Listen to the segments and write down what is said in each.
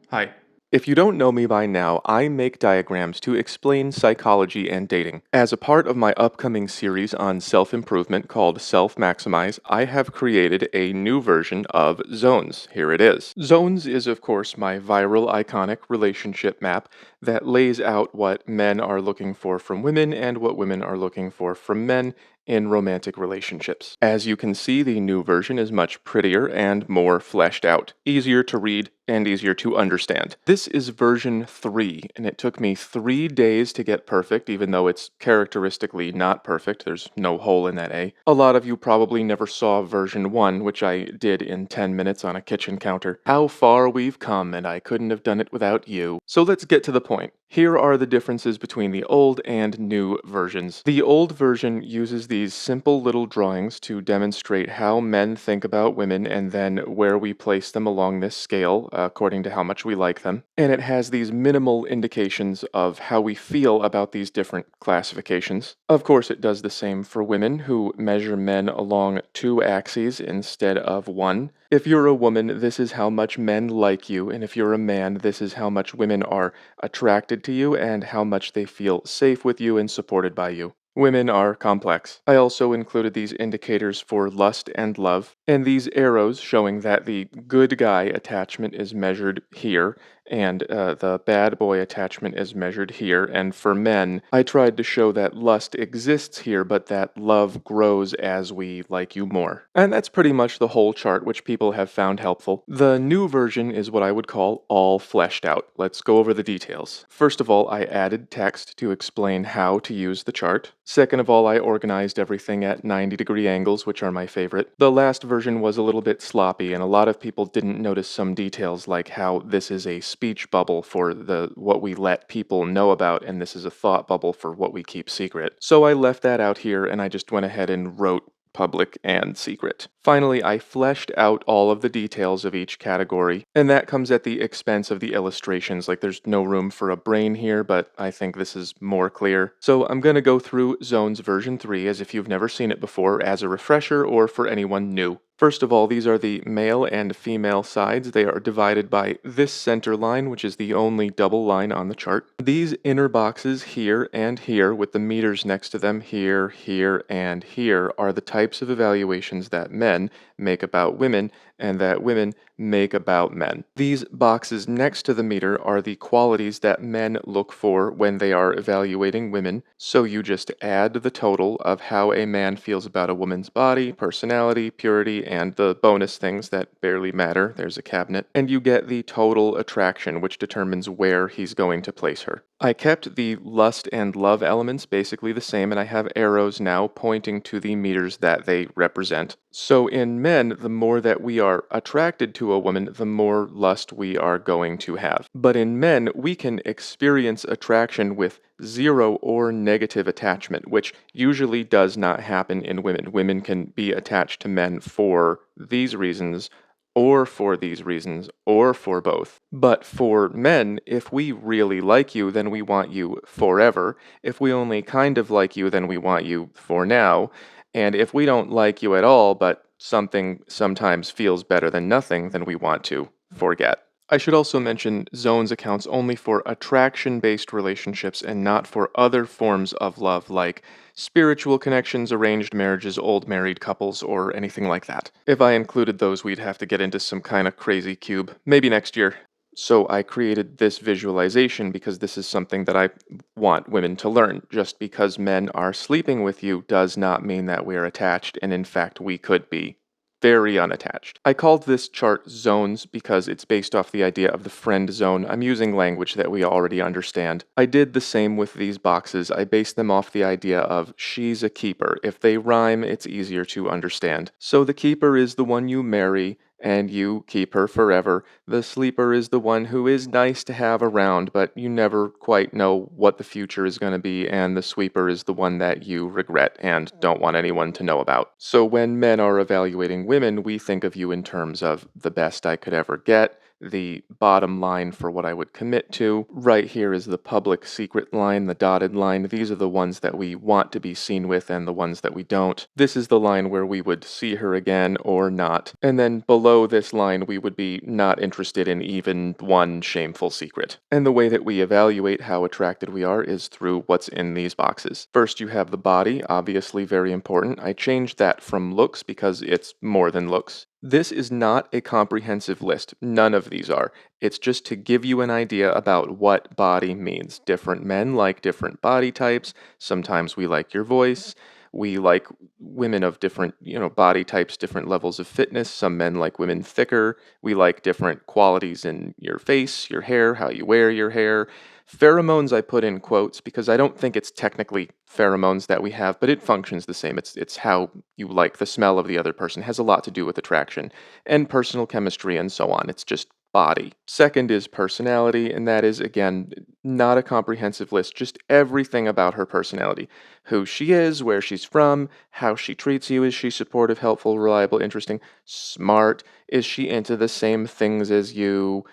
Hi. If you don't know me by now, I make diagrams to explain psychology and dating. As a part of my upcoming series on self improvement called Self Maximize, I have created a new version of Zones. Here it is. Zones is, of course, my viral iconic relationship map that lays out what men are looking for from women and what women are looking for from men in romantic relationships. As you can see, the new version is much prettier and more fleshed out, easier to read and easier to understand. This is version 3, and it took me 3 days to get perfect, even though it's characteristically not perfect. There's no hole in that A. A lot of you probably never saw version 1, which I did in 10 minutes on a kitchen counter. How far we've come, and I couldn't have done it without you. So let's get to the point. Here are the differences between the old and new versions. The old version uses these simple little drawings to demonstrate how men think about women and then where we place them along this scale according to how much we like them. And it has these minimal indications of how we feel about these different classifications. Of course, it does the same for women who measure men along 2 axes instead of 1. If you're a woman, this is how much men like you, and if you're a man, this is how much women are attracted to you and how much they feel safe with you and supported by you. Women are complex. I also included these indicators for lust and love, and these arrows showing that the good guy attachment is measured here, and the bad boy attachment is measured here. And for men, I tried to show that lust exists here, but that love grows as we like you more. And that's pretty much the whole chart, which people have found helpful. The new version is what I would call all fleshed out. Let's go over the details. First of all, I added text to explain how to use the chart. Second of all, I organized everything at 90-degree angles, which are my favorite. The last version was a little bit sloppy, and a lot of people didn't notice some details like how this is a speech bubble for what we let people know about, and this is a thought bubble for what we keep secret. So I left that out here, and I just went ahead and wrote public and secret. Finally, I fleshed out all of the details of each category, and that comes at the expense of the illustrations. Like, there's no room for a brain here, but I think this is more clear. So I'm going to go through Zones version 3 as if you've never seen it before, as a refresher or for anyone new. First of all, these are the male and female sides. They are divided by this center line, which is the only double line on the chart. These inner boxes here and here, with the meters next to them here, here, and here, are the types of evaluations that men make about women and that women make about men. These boxes next to the meter are the qualities that men look for when they are evaluating women, so you just add the total of how a man feels about a woman's body, personality, purity, and the bonus things that barely matter, there's a cabinet, and you get the total attraction, which determines where he's going to place her. I kept the lust and love elements basically the same, and I have arrows now pointing to the meters that they represent. So in men, the more that we are attracted to a woman, the more lust we are going to have. But in men, we can experience attraction with 0 or negative attachment, which usually does not happen in women. Women can be attached to men for these reasons, or for these reasons, or for both. But for men, if we really like you, then we want you forever. If we only kind of like you, then we want you for now. And if we don't like you at all, but something sometimes feels better than nothing, then we want to forget. I should also mention Zones accounts only for attraction-based relationships and not for other forms of love like spiritual connections, arranged marriages, old married couples, or anything like that. If I included those, we'd have to get into some kind of crazy cube. Maybe next year. So I created this visualization because this is something that I want women to learn. Just because men are sleeping with you does not mean that we're attached, and in fact we could be very unattached. I called this chart Zones because it's based off the idea of the friend zone. I'm using language that we already understand. I did the same with these boxes. I based them off the idea of she's a keeper. If they rhyme, it's easier to understand. So the keeper is the one you marry, and you keep her forever. The sleeper is the one who is nice to have around, but you never quite know what the future is going to be, and the sweeper is the one that you regret and don't want anyone to know about. So when men are evaluating women, we think of you in terms of the best I could ever get, the bottom line for what I would commit to. Right here is the public secret line, the dotted line. These are the ones that we want to be seen with and the ones that we don't. This is the line where we would see her again or not. And then below this line, we would be not interested in even one shameful secret. And the way that we evaluate how attracted we are is through what's in these boxes. First, you have the body, obviously very important. I changed that from looks because it's more than looks. This is not a comprehensive list. None of these are. It's just to give you an idea about what body means. Different men like different body types. Sometimes we like your voice. We like women of different, body types, different levels of fitness. Some men like women thicker. We like different qualities in your face, your hair, how you wear your hair. Pheromones I put in quotes because I don't think it's technically pheromones that we have, but it functions the same. It's how you like the smell of the other person. It has a lot to do with attraction and personal chemistry and so on. It's just body. Second is personality, and that is, again, not a comprehensive list, just everything about her personality. Who she is, where she's from, how she treats you. Is she supportive, helpful, reliable, interesting, smart? Is she into the same things as you?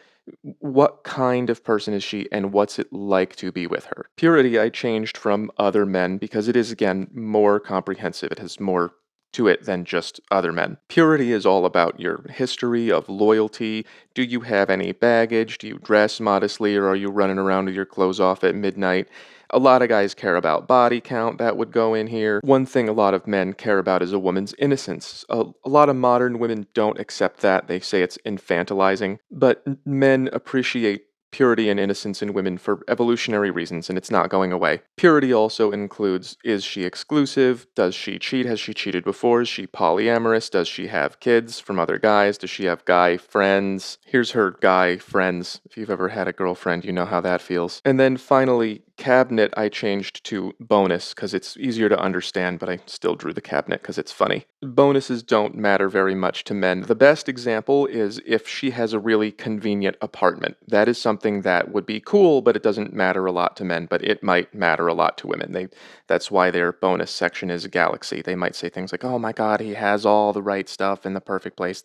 What kind of person is she, and what's it like to be with her? Purity I changed from other men because it is, again, more comprehensive. It has more to it than just other men. Purity is all about your history of loyalty. Do you have any baggage? Do you dress modestly, or are you running around with your clothes off at midnight? A lot of guys care about body count, that would go in here. One thing a lot of men care about is a woman's innocence. A lot of modern women don't accept that. They say it's infantilizing. But men appreciate purity and innocence in women for evolutionary reasons, and it's not going away. Purity also includes, is she exclusive? Does she cheat? Has she cheated before? Is she polyamorous? Does she have kids from other guys? Does she have guy friends? Here's her guy friends. If you've ever had a girlfriend, you know how that feels. And then finally, cabinet I changed to bonus because it's easier to understand, but I still drew the cabinet because it's funny. Bonuses don't matter very much to men. The best example is if she has a really convenient apartment. That is something that would be cool, but it doesn't matter a lot to men, but it might matter a lot to women. That's why their bonus section is a galaxy. They might say things like, "Oh my God, he has all the right stuff in the perfect place."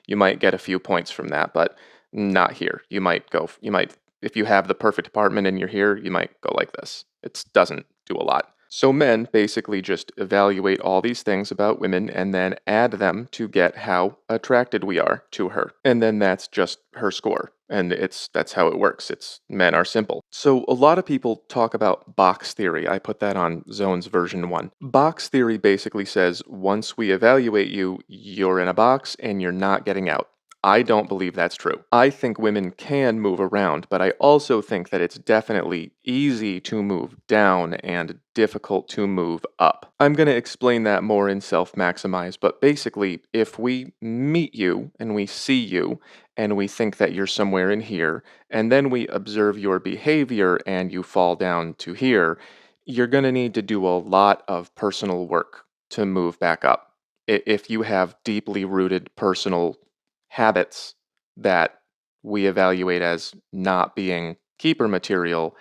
You might get a few points from that, but not here. If you have the perfect apartment and you're here, you might go like this. It doesn't do a lot. So men basically just evaluate all these things about women and then add them to get how attracted we are to her. And then that's just her score. And that's how it works. Men are simple. So a lot of people talk about box theory. I put that on Zone's version 1. Box theory basically says once we evaluate you, you're in a box and you're not getting out. I don't believe that's true. I think women can move around, but I also think that it's definitely easy to move down and difficult to move up. I'm going to explain that more in Self-Maximize, but basically, if we meet you and we see you and we think that you're somewhere in here, and then we observe your behavior and you fall down to here, you're going to need to do a lot of personal work to move back up. If you have deeply rooted personal habits that we evaluate as not being keeper material,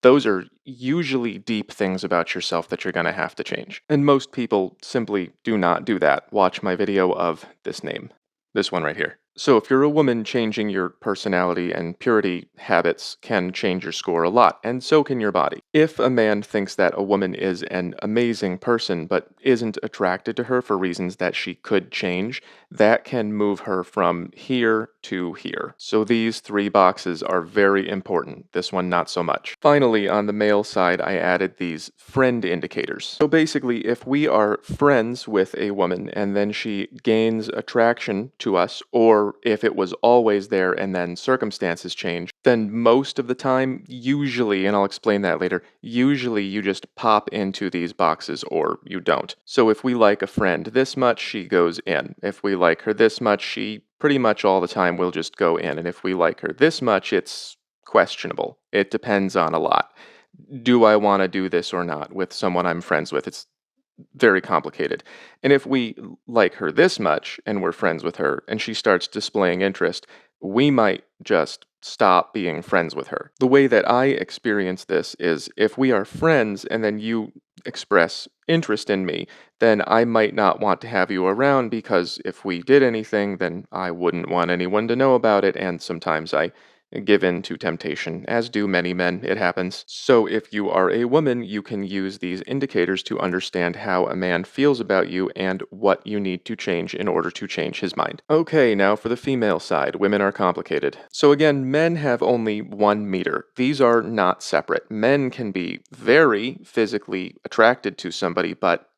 those are usually deep things about yourself that you're going to have to change. And most people simply do not do that. Watch my video of this name, this one right here. So if you're a woman, changing your personality and purity habits can change your score a lot, and so can your body. If a man thinks that a woman is an amazing person but isn't attracted to her for reasons that she could change, that can move her from here to here. So these 3 boxes are very important. This one not so much. Finally, on the male side, I added these friend indicators. So basically, if we are friends with a woman and then she gains attraction to us, or if it was always there and then circumstances change, then most of the time, usually, and I'll explain that later, usually you just pop into these boxes or you don't. So if we like a friend this much, she goes in. If we like her this much, she pretty much all the time will just go in. And if we like her this much, it's questionable. It depends on a lot. Do I want to do this or not with someone I'm friends with? It's very complicated. And if we like her this much and we're friends with her and she starts displaying interest, we might just stop being friends with her. The way that I experience this is if we are friends and then you express interest in me, then I might not want to have you around because if we did anything, then I wouldn't want anyone to know about it, and sometimes I give in to temptation, as do many men, it happens. So if you are a woman, you can use these indicators to understand how a man feels about you and what you need to change in order to change his mind. Okay, now for the female side, women are complicated. So again, men have only one meter. These are not separate. Men can be very physically attracted to somebody, but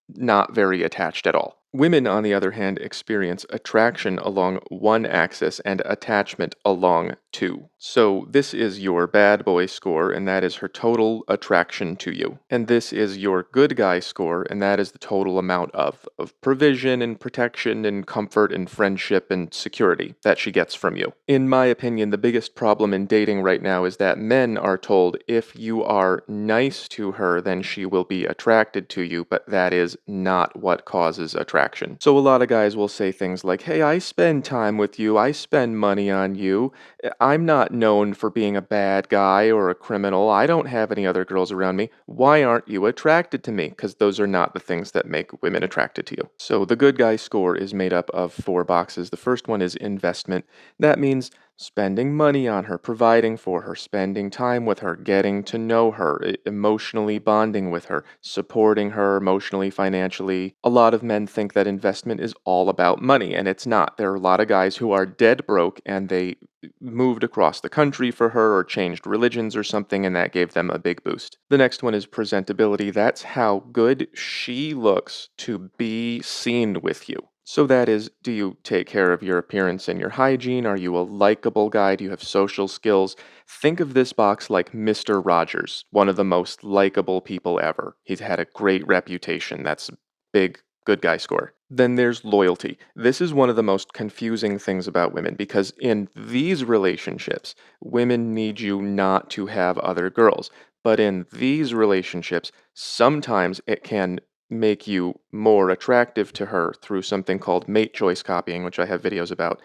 not very attached at all. Women, on the other hand, experience attraction along one axis and attachment along two. So this is your bad boy score, and that is her total attraction to you. And this is your good guy score, and that is the total amount of provision and protection and comfort and friendship and security that she gets from you. In my opinion, the biggest problem in dating right now is that men are told if you are nice to her, then she will be attracted to you, but that is not what causes attraction. So a lot of guys will say things like, hey, I spend time with you, I spend money on you, I'm not known for being a bad guy or a criminal, I don't have any other girls around me, why aren't you attracted to me? Because those are not the things that make women attracted to you. So the good guy score is made up of 4 boxes. The first one is investment. That means spending money on her, providing for her, spending time with her, getting to know her, emotionally bonding with her, supporting her emotionally, financially. A lot of men think that investment is all about money, and it's not. There are a lot of guys who are dead broke and they moved across the country for her or changed religions or something, and that gave them a big boost. The next one is presentability. That's how good she looks to be seen with you. So that is, do you take care of your appearance and your hygiene? Are you a likable guy? Do you have social skills? Think of this box like Mr. Rogers, one of the most likable people ever. He's had a great reputation. That's a big good guy score. Then there's loyalty. This is one of the most confusing things about women because in these relationships, women need you not to have other girls. But in these relationships, sometimes it can make you more attractive to her through something called mate choice copying, which I have videos about.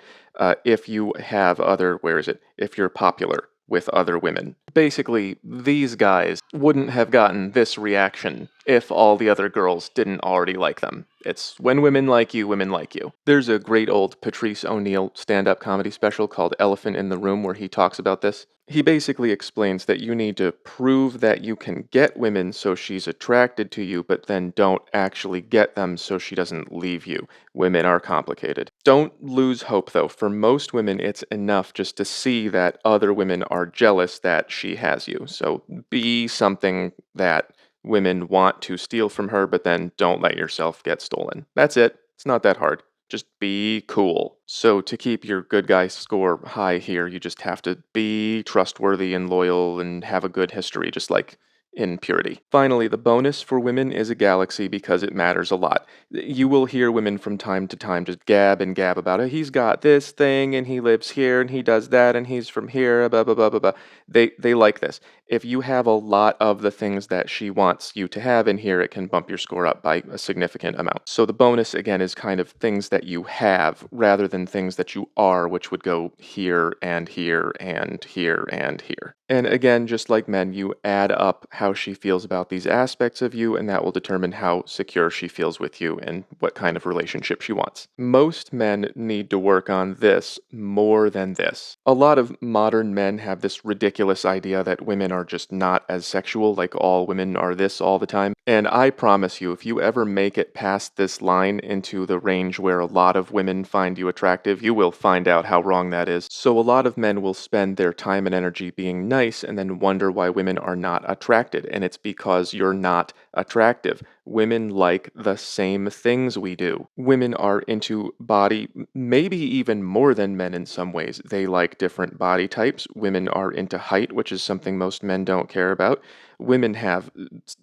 If you have other, where is it? If you're popular with other women. Basically, these guys wouldn't have gotten this reaction if all the other girls didn't already like them. It's when women like you, women like you. There's a great old Patrice O'Neal stand-up comedy special called Elephant in the Room where he talks about this. He basically explains that you need to prove that you can get women so she's attracted to you, but then don't actually get them so she doesn't leave you. Women are complicated. Don't lose hope though. For most women, it's enough just to see that other women are jealous that she has you. So be something that women want to steal from her, but then don't let yourself get stolen. That's it. It's not that hard. Just be cool. So to keep your good guy score high here, you just have to be trustworthy and loyal and have a good history, just like in purity. Finally, the bonus for women is a galaxy because it matters a lot. You will hear women from time to time just gab and gab about it. He's got this thing and he lives here and he does that and he's from here, blah blah blah blah blah. They like this. If you have a lot of the things that she wants you to have in here, it can bump your score up by a significant amount. So the bonus again is kind of things that you have rather than things that you are, which would go here and here and here and here. And again, just like men, you add up how she feels about these aspects of you, and that will determine how secure she feels with you and what kind of relationship she wants. Most men need to work on this more than this. A lot of modern men have this ridiculous idea that women are just not as sexual, like all women are this all the time. And I promise you, if you ever make it past this line into the range where a lot of women find you attractive, you will find out how wrong that is. So a lot of men will spend their time and energy being nice and then wonder why women are not attracted. And it's because you're not attractive. Women like the same things we do. Women are into body, maybe even more than men in some ways. They like different body types. Women are into height, which is something most men don't care about. Women have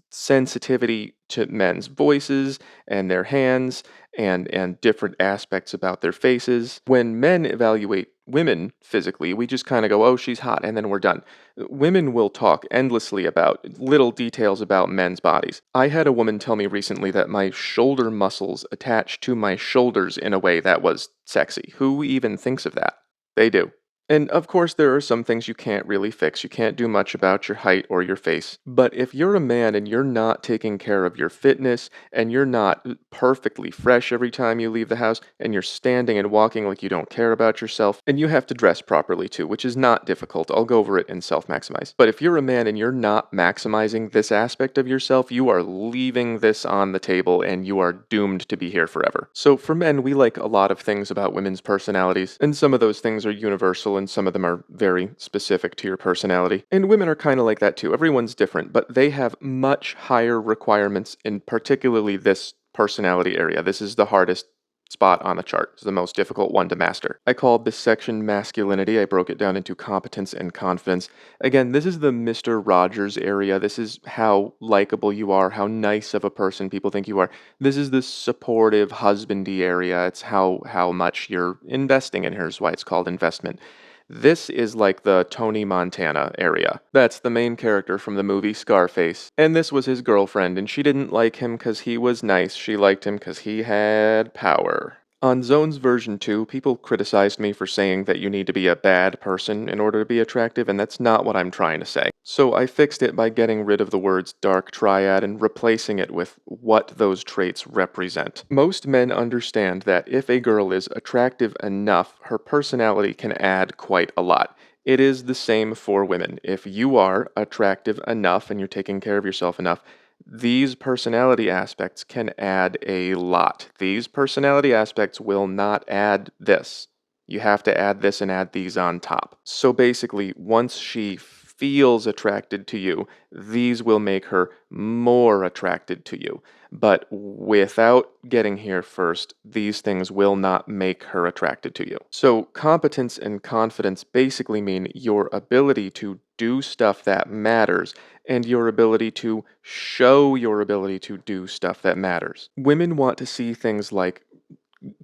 sensitivity to men's voices and their hands and different aspects about their faces. When men evaluate women physically, we just kind of go, oh, she's hot, and then we're done. Women will talk endlessly about little details about men's bodies. I had a woman tell me recently that my shoulder muscles attached to my shoulders in a way that was sexy. Who even thinks of that? They do. And of course, there are some things you can't really fix. You can't do much about your height or your face. But if you're a man and you're not taking care of your fitness and you're not perfectly fresh every time you leave the house and you're standing and walking like you don't care about yourself, and you have to dress properly too, which is not difficult. I'll go over it in Self Maximize. But if you're a man and you're not maximizing this aspect of yourself, you are leaving this on the table and you are doomed to be here forever. So for men, we like a lot of things about women's personalities, and some of those things are universal and some of them are very specific to your personality. And women are kind of like that too. Everyone's different, but they have much higher requirements in particularly this personality area. This is the hardest spot on the chart. It's the most difficult one to master. I called this section masculinity. I broke it down into competence and confidence. Again, this is the Mr. Rogers area. This is how likable you are, how nice of a person people think you are. This is the supportive husbandy area. It's how much you're investing in. Here's why it's called investment. This is like the Tony Montana area. That's the main character from the movie Scarface. And this was his girlfriend, and she didn't like him because he was nice. She liked him because he had power. On Zone's version 2, people criticized me for saying that you need to be a bad person in order to be attractive, and that's not what I'm trying to say. So I fixed it by getting rid of the words dark triad and replacing it with what those traits represent. Most men understand that if a girl is attractive enough, her personality can add quite a lot. It is the same for women. If you are attractive enough and you're taking care of yourself enough, these personality aspects can add a lot. These personality aspects will not add this. You have to add this and add these on top. So basically, once she feels attracted to you, these will make her more attracted to you. But without getting here first, these things will not make her attracted to you. So competence and confidence basically mean your ability to do stuff that matters and your ability to show your ability to do stuff that matters. Women want to see things like,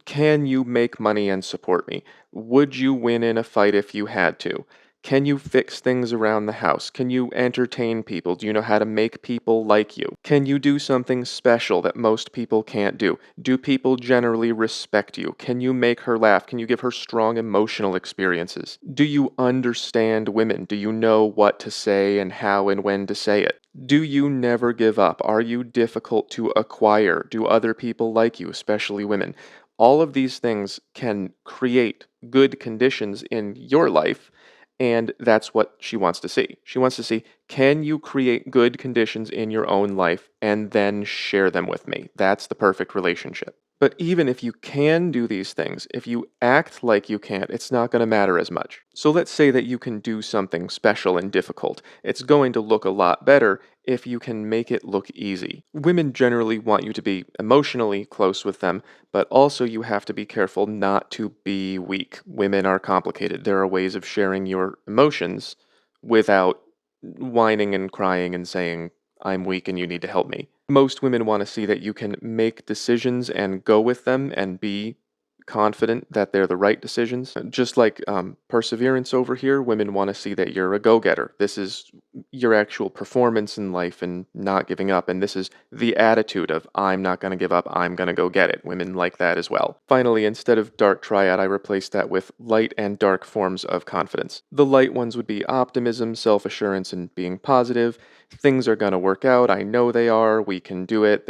can you make money and support me? Would you win in a fight if you had to? Can you fix things around the house? Can you entertain people? Do you know how to make people like you? Can you do something special that most people can't do? Do people generally respect you? Can you make her laugh? Can you give her strong emotional experiences? Do you understand women? Do you know what to say and how and when to say it? Do you never give up? Are you difficult to acquire? Do other people like you, especially women? All of these things can create good conditions in your life, and that's what she wants to see. She wants to see, can you create good conditions in your own life and then share them with me? That's the perfect relationship. But even if you can do these things, if you act like you can't, it's not going to matter as much. So let's say that you can do something special and difficult. It's going to look a lot better if you can make it look easy. Women generally want you to be emotionally close with them, but also you have to be careful not to be weak. Women are complicated. There are ways of sharing your emotions without whining and crying and saying, I'm weak and you need to help me. Most women want to see that you can make decisions and go with them and be confident that they're the right decisions. Just like perseverance over here, women want to see that you're a go getter. This is your actual performance in life and not giving up. And this is the attitude of, I'm not going to give up, I'm going to go get it. Women like that as well. Finally, instead of dark triad, I replaced that with light and dark forms of confidence. The light ones would be optimism, self assurance, and being positive. Things are going to work out. I know they are. We can do it.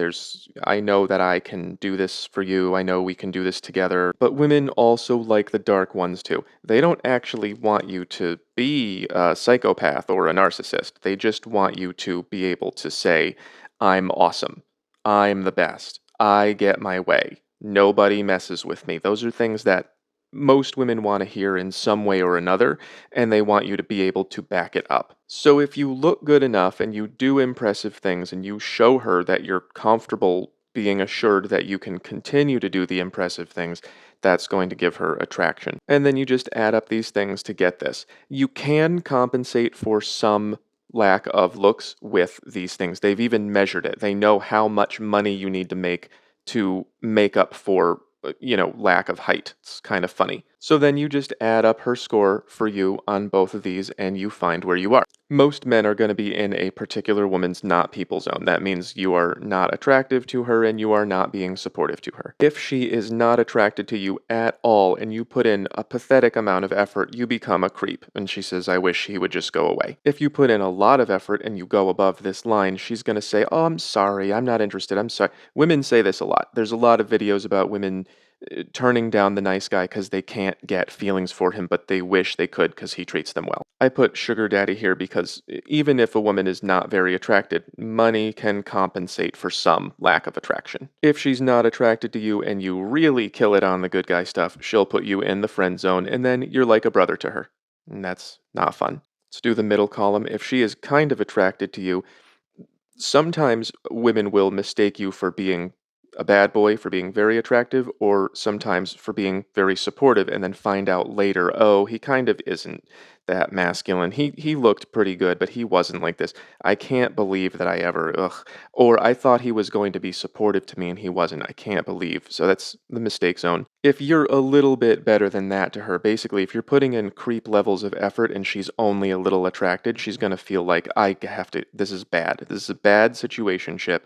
I know that I can do this for you. I know we can do this together. But women also like the dark ones too. They don't actually want you to be a psychopath or a narcissist. They just want you to be able to say, I'm awesome. I'm the best. I get my way. Nobody messes with me. Those are things that most women want to hear in some way or another, and they want you to be able to back it up. So if you look good enough and you do impressive things and you show her that you're comfortable being assured that you can continue to do the impressive things, that's going to give her attraction. And then you just add up these things to get this. You can compensate for some lack of looks with these things. They've even measured it. They know how much money you need to make up for lack of height. It's kind of funny. So then you just add up her score for you on both of these and you find where you are. Most men are going to be in a particular woman's not people zone. That means you are not attractive to her and you are not being supportive to her. If she is not attracted to you at all and you put in a pathetic amount of effort, you become a creep. And she says, I wish he would just go away. If you put in a lot of effort and you go above this line, she's going to say, oh, I'm sorry, I'm not interested, I'm sorry. Women say this a lot. There's a lot of videos about women turning down the nice guy because they can't get feelings for him, but they wish they could because he treats them well. I put sugar daddy here because even if a woman is not very attracted, money can compensate for some lack of attraction. If she's not attracted to you and you really kill it on the good guy stuff, she'll put you in the friend zone and then you're like a brother to her. And that's not fun. Let's do the middle column. If she is kind of attracted to you, sometimes women will mistake you for being a bad boy, for being very attractive, or sometimes for being very supportive, and then find out later, oh, he kind of isn't that masculine. He looked pretty good, but he wasn't like this. I can't believe that I ever, ugh. Or I thought he was going to be supportive to me and he wasn't. I can't believe. So that's the mistake zone. If you're a little bit better than that to her, basically, if you're putting in creep levels of effort and she's only a little attracted, she's going to feel like, I have to, this is bad. This is a bad situationship.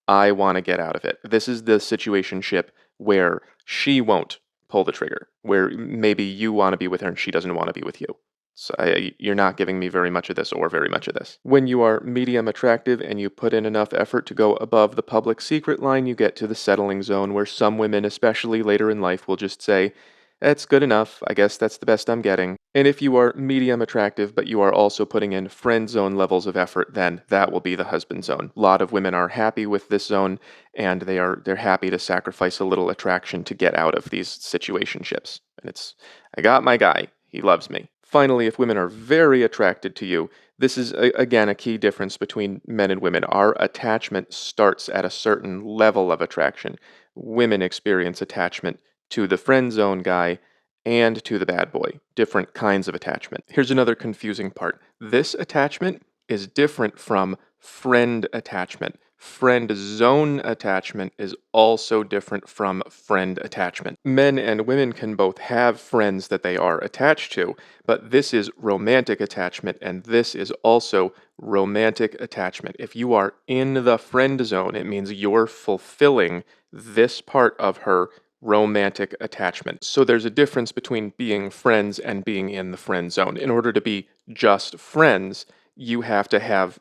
I want to get out of it. This is the situationship where she won't pull the trigger, where maybe you want to be with her and she doesn't want to be with you. So you're not giving me very much of this or very much of this. When you are medium attractive and you put in enough effort to go above the public secret line, you get to the settling zone where some women, especially later in life, will just say, that's good enough. I guess that's the best I'm getting. And if you are medium attractive, but you are also putting in friend zone levels of effort, then that will be the husband zone. A lot of women are happy with this zone, and they're happy to sacrifice a little attraction to get out of these situationships. And it's, I got my guy. He loves me. Finally, if women are very attracted to you, this is again a key difference between men and women. Our attachment starts at a certain level of attraction. Women experience attachment to the friend zone guy and to the bad boy. Different kinds of attachment. Here's another confusing part. This attachment is different from friend attachment. Friend zone attachment is also different from friend attachment. Men and women can both have friends that they are attached to, but this is romantic attachment and this is also romantic attachment. If you are in the friend zone, it means you're fulfilling this part of her romantic attachment. So there's a difference between being friends and being in the friend zone. In order to be just friends, you have to have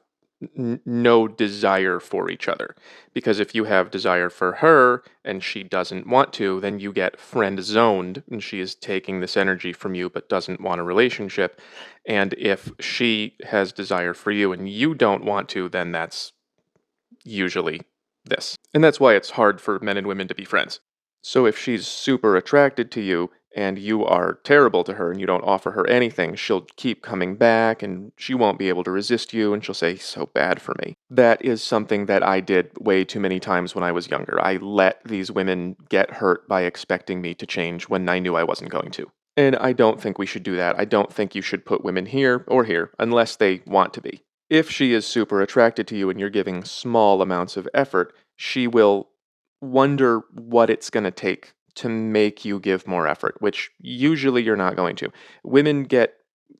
no desire for each other. Because if you have desire for her and she doesn't want to, then you get friend zoned and she is taking this energy from you but doesn't want a relationship. And if she has desire for you and you don't want to, then that's usually this. And that's why it's hard for men and women to be friends. So if she's super attracted to you and you are terrible to her and you don't offer her anything, she'll keep coming back and she won't be able to resist you and she'll say, so bad for me. That is something that I did way too many times when I was younger. I let these women get hurt by expecting me to change when I knew I wasn't going to. And I don't think we should do that. I don't think you should put women here or here unless they want to be. If she is super attracted to you and you're giving small amounts of effort, she will wonder what it's going to take to make you give more effort, which usually you're not going to. Women get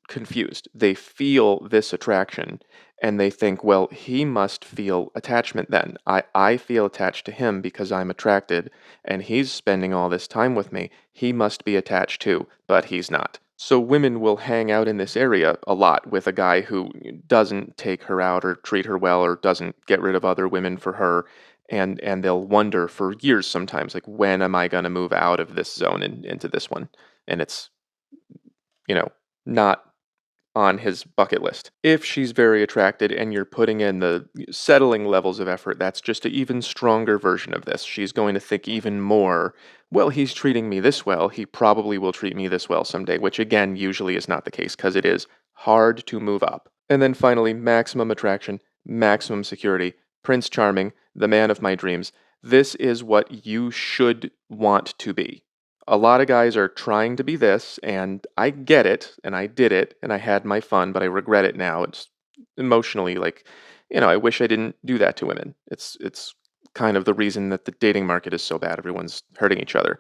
confused. They feel this attraction and they think, well, he must feel attachment then. I feel attached to him because I'm attracted and he's spending all this time with me. He must be attached too, but he's not. So women will hang out in this area a lot with a guy who doesn't take her out or treat her well or doesn't get rid of other women for her and they'll wonder for years sometimes like when am I going to move out of this zone and into this one? And it's not on his bucket list. If she's very attracted and you're putting in the settling levels of effort, that's just an even stronger version of this. She's going to think even more, well, he's treating me this well, he probably will treat me this well someday, which again usually is not the case because it is hard to move up. And then finally, maximum attraction, maximum security, Prince Charming, the man of my dreams. This is what you should want to be. A lot of guys are trying to be this, and I get it, and I did it, and I had my fun, but I regret it now. It's emotionally like, I wish I didn't do that to women. It's kind of the reason that the dating market is so bad. Everyone's hurting each other.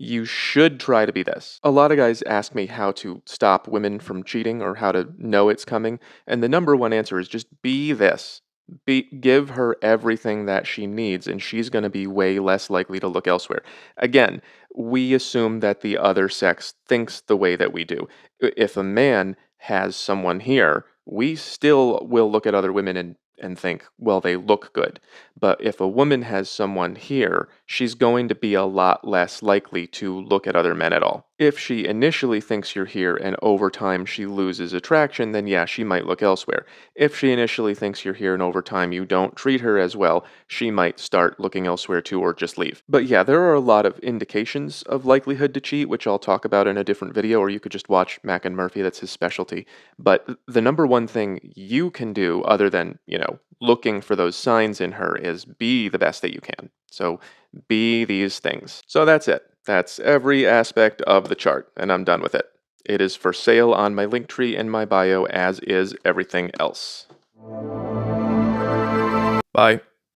You should try to be this. A lot of guys ask me how to stop women from cheating or how to know it's coming, and the number one answer is just be this. Give her everything that she needs, and she's going to be way less likely to look elsewhere. Again, we assume that the other sex thinks the way that we do. If a man has someone here, we still will look at other women and think, well, they look good. But if a woman has someone here, she's going to be a lot less likely to look at other men at all. If she initially thinks you're here and over time she loses attraction, then yeah, she might look elsewhere. If she initially thinks you're here and over time you don't treat her as well, she might start looking elsewhere too or just leave. But yeah, there are a lot of indications of likelihood to cheat, which I'll talk about in a different video, or you could just watch Mac and Murphy, that's his specialty. But the number one thing you can do, other than, looking for those signs in her, is be the best that you can. So be these things. So that's it. That's every aspect of the chart, and I'm done with it. It is for sale on my Linktree in my bio, as is everything else. Bye.